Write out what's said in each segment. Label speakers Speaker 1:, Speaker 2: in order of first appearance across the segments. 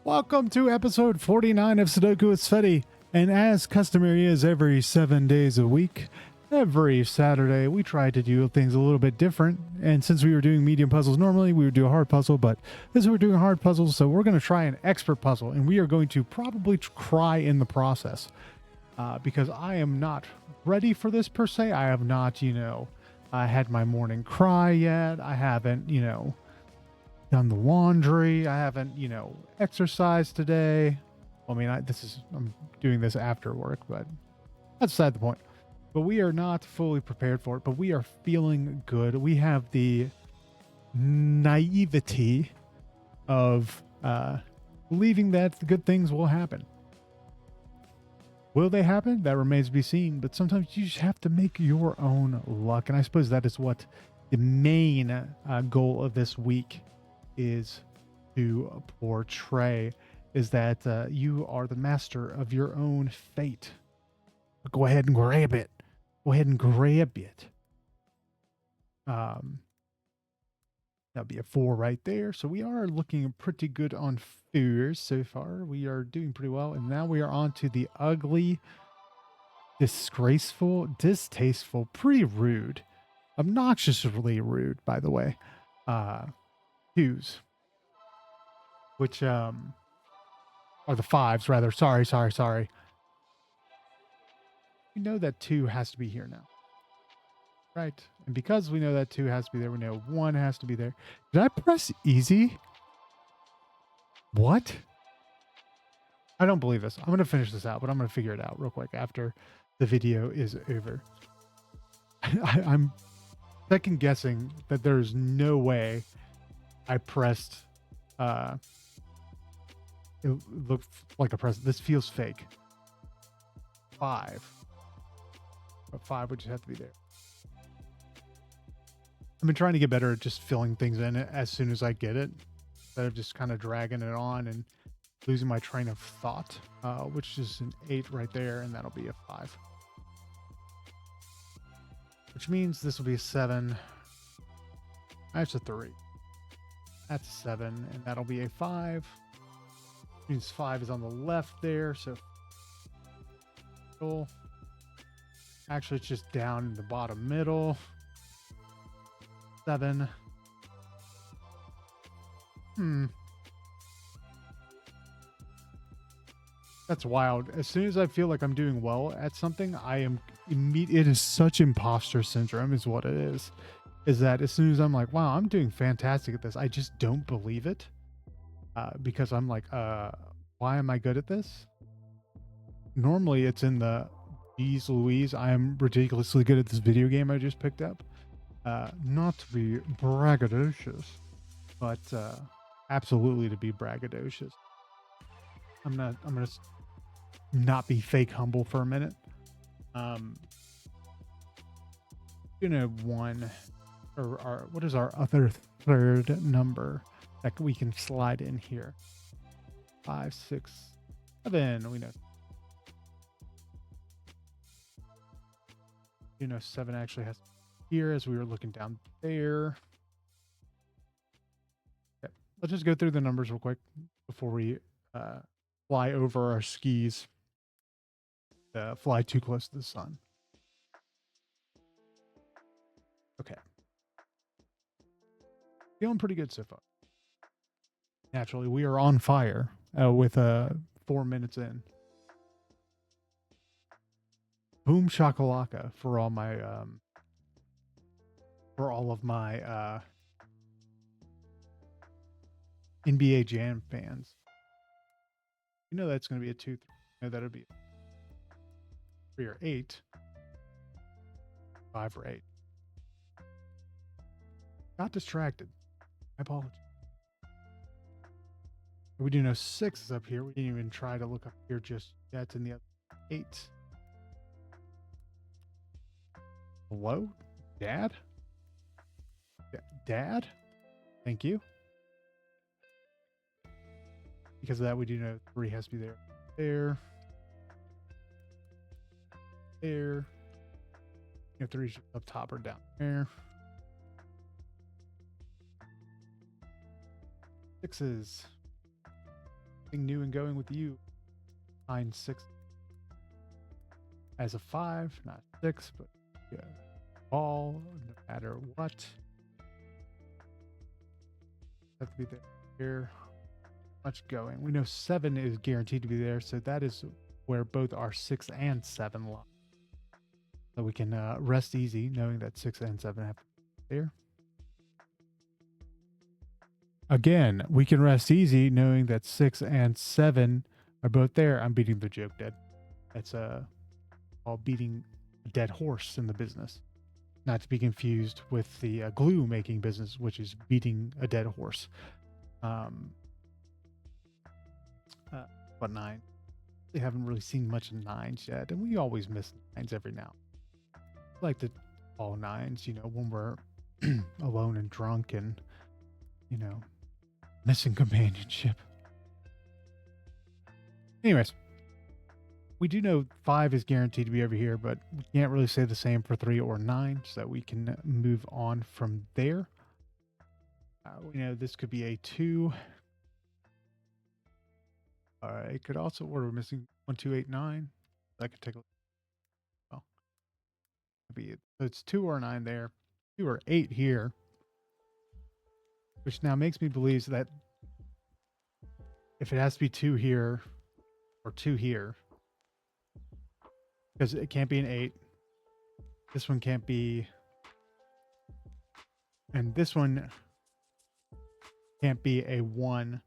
Speaker 1: Welcome to episode 49 of Sudoku with Tsvetii. And as customary is every 7 days a week, every Saturday we try to do things a little bit different. And since we were doing medium puzzles normally, we would do a hard puzzle, but this we're doing hard puzzles, so we're going to try an expert puzzle. And we are going to probably cry in the process because I am not ready for this per se. I have not, I had my morning cry yet. I haven't, done the laundry. I haven't, exercised today. I mean, I'm doing this after work, but that's beside the point. But we are not fully prepared for it, but we are feeling good. We have the naivety of believing that good things will happen. Will they happen? That remains to be seen, but sometimes you just have to make your own luck. And I suppose that is what the main goal of this week is to portray, is that you are the master of your own fate. Go ahead and grab it. Go ahead and grab it. That'll be a 4 right there. So we are looking pretty good on fears so far. We are doing pretty well. And now we are on to the ugly, disgraceful, distasteful, pretty rude, obnoxiously rude, by the way, 2s, which are the 5s rather. Sorry. We know that 2 has to be here now, right? And because we know that 2 has to be there, we know 1 has to be there. Did I press easy? What? I don't believe this. I'm going to finish this out, but I'm going to figure it out real quick after the video is over. I'm second guessing that there's no way I pressed, it looked like a press. This feels fake. 5. But 5 would just have to be there. I've been trying to get better at just filling things in as soon as I get it, instead of just kind of dragging it on and losing my train of thought, which is an 8 right there, and that'll be a 5. Which means this will be a 7. That's a 3. That's a 7, and that'll be a 5. Which means 5 is on the left there, so cool. Actually, it's just down in the bottom middle. 7. That's wild. As soon as I feel like I'm doing well at something, it is such imposter syndrome is what it is. Is that as soon as I'm like, wow, I'm doing fantastic at this, I just don't believe it. Because I'm like, why am I good at this? Normally it's in the, geez Louise, I am ridiculously good at this video game I just picked up. Not to be braggadocious, but absolutely to be braggadocious. I'm gonna not be fake humble for a minute. 1, or what is our other third number that we can slide in here? 5, 6, 7. We know. 7 actually has here as we were looking down there. Okay, let's just go through the numbers real quick before we fly over our skis. Fly too close to the sun. Okay. Feeling pretty good so far. Naturally, we are on fire with 4 minutes in. Boom shakalaka for all my for all of my NBA Jam fans. That's going to be a 2. That'll be 3 or 8. 5 or 8. Got distracted. I apologize. We do know 6 is up here. We didn't even try to look up here just yet in the other 8. Hello? Dad? Dad? Thank you. Because of that, we do know 3 has to be there. There. 3 is up top or down there. 6s. Nothing new and going with you. 9, 6. As a 5, not 6, but yeah. All, no matter what. Have to be there. Here. Much going. We know 7 is guaranteed to be there, so that is where both our 6 and 7 lie. So we can rest easy knowing that 6 and 7 have to be there. Again, we can rest easy knowing that 6 and 7 are both there. I'm beating the joke dead. That's all beating a dead horse in the business. Not to be confused with the glue making business, which is beating a dead horse. What 9? We haven't really seen much of 9s yet, and we always miss 9s every now. I like to all 9s, you know, when we're alone and drunk and, you know, missing companionship. Anyways, we do know 5 is guaranteed to be over here, but we can't really say the same for 3 or 9, so we can move on from there. We know this could be a 2. It could also, we're missing 1, 2, 8, 9. I could take a look. Well, be it. So it's 2 or 9 there, 2 or 8 here, which now makes me believe that if it has to be 2 here or 2 here, because it can't be an 8, this one can't be, and this one can't be a 1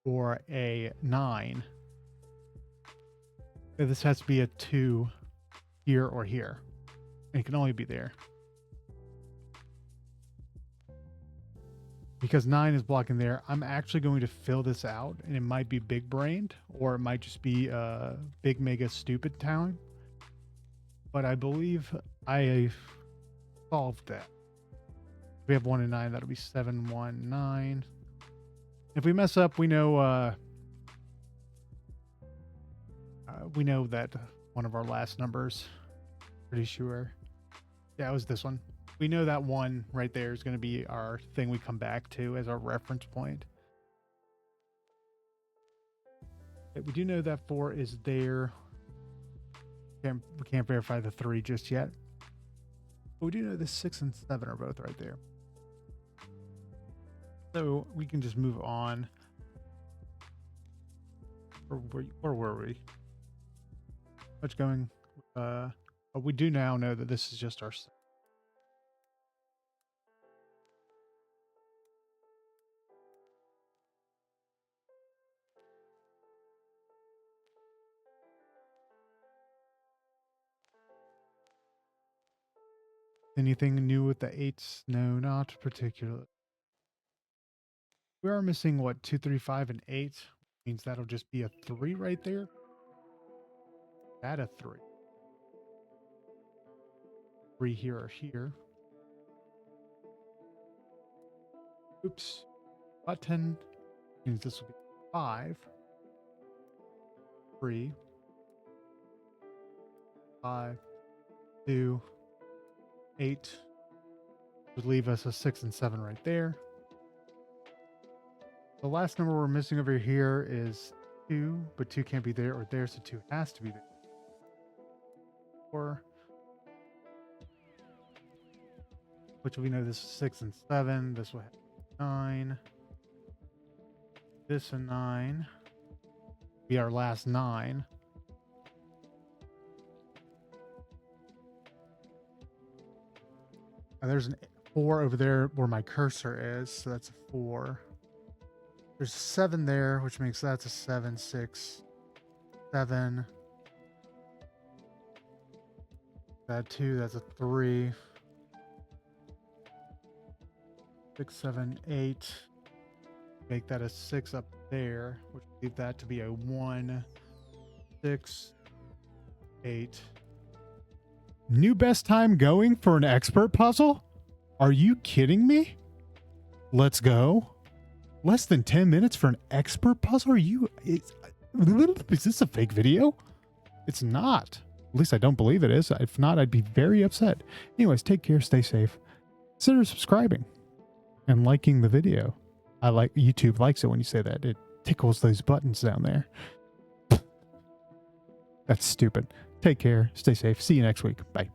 Speaker 1: or a 9. This has to be a 2 here or here. And it can only be there. Because 9 is blocking there, I'm actually going to fill this out, and it might be big brained, or it might just be a big mega stupid town. But I believe I solved that. If we have 1 and 9, that'll be 7, 1, 9. If we mess up, we know that one of our last numbers, pretty sure. Yeah, it was this one. We know that 1 right there is going to be our thing we come back to as our reference point. We do know that 4 is there. We can't verify the 3 just yet. But we do know the 6 and 7 are both right there. So we can just move on. Where were we? What's going? But we do now know that this is just our. Anything new with the 8s? No, not particularly. We are missing what, 2, 3, 5, and 8 means that'll just be a 3 right there. Add a 3. 3 here or here. Oops. Button means this will be 5. 3. 5. 2. 8. Would leave us a 6 and 7 right there. The last number we're missing over here is 2, but 2 can't be there or there, so 2 has to be there. 4. Which we know this is 6 and 7. This will have 9. This and 9. Be our last 9. And there's an 4 over there where my cursor is, so that's a 4. There's a 7 there, which makes that's a 7, 6, 7. That 2, that's a 3. 6, 7, 8. Make that a 6 up there, which would leave that to be a 1, 6, 8. New best time going for an expert puzzle? Are you kidding me? Let's go. Less than 10 minutes for an expert puzzle? Are you... Is this a fake video? It's not. At least I don't believe it is. If not, I'd be very upset. Anyways, take care, stay safe. Consider subscribing and liking the video. YouTube likes it when you say that. It tickles those buttons down there. That's stupid. Take care. Stay safe. See you next week. Bye.